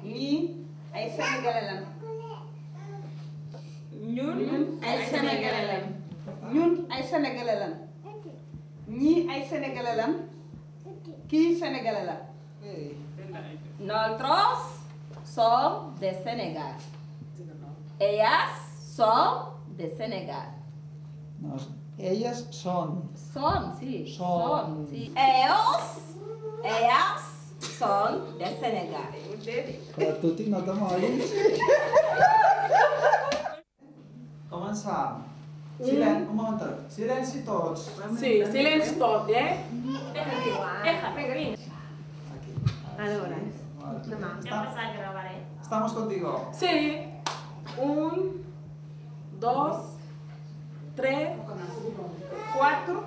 ñii ay sénégalais lan. ñun ay sénégalais lan. ñun ay sénégalais lan. ñii ay sénégalais lan. kii sénégalais la. Nosotros somos de Senegal. Ellas son de Senegal. No, ellas son. Son, sí. Son. Sí. Ellas son de Senegal. Però tu t'hi nota molt. Començar. Silenci, un moment. Silenci tots. Sí, silenci tot, eh? Aquí. Ahora. Vale. Estamos contigo. Sí. 1, 2, 3, 4,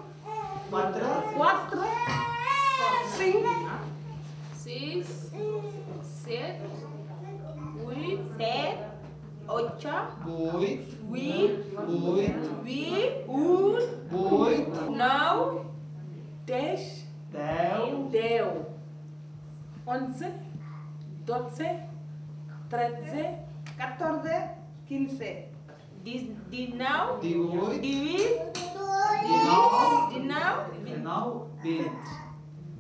5, 6, 7, 8, 8, 9, 10, 11, 12, 13, 14, 15. 19, 18, 19, 20.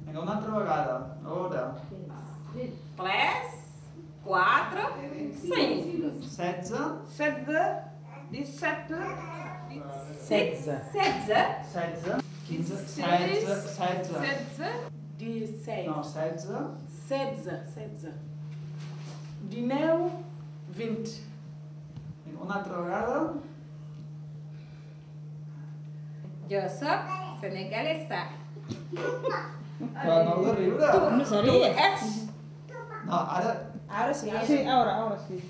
Vinga, una altra vegada. A veure. 3, 4, 5. 16, 16, 17, 16. 16, 15, 16, 16, No, 16. 16, 19, 20. Vinga, una altra vegada. Yo soy senegalesa. Però no heu de riure. No sabías. No, ara... Ahora sí. Sí, ahora sí.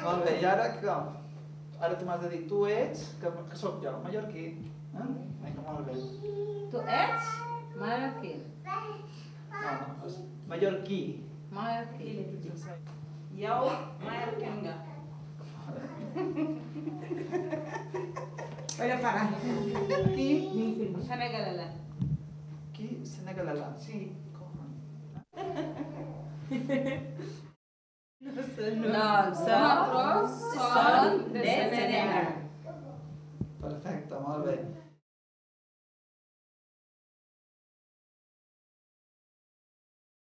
Molt bé, i ara que... Ara tu m'has de dir, tu ets, que sóc jo, mallorquí. Vinga, molt bé. ¿Tú eres marroquí? No, és mallorquí. Marroquí. Yow Mallorquín nga. Oye, para. Kii sénégalais la. Qui? Senegalès la. Sí. Nosotros son de Senegal. Perfecte, molt bé.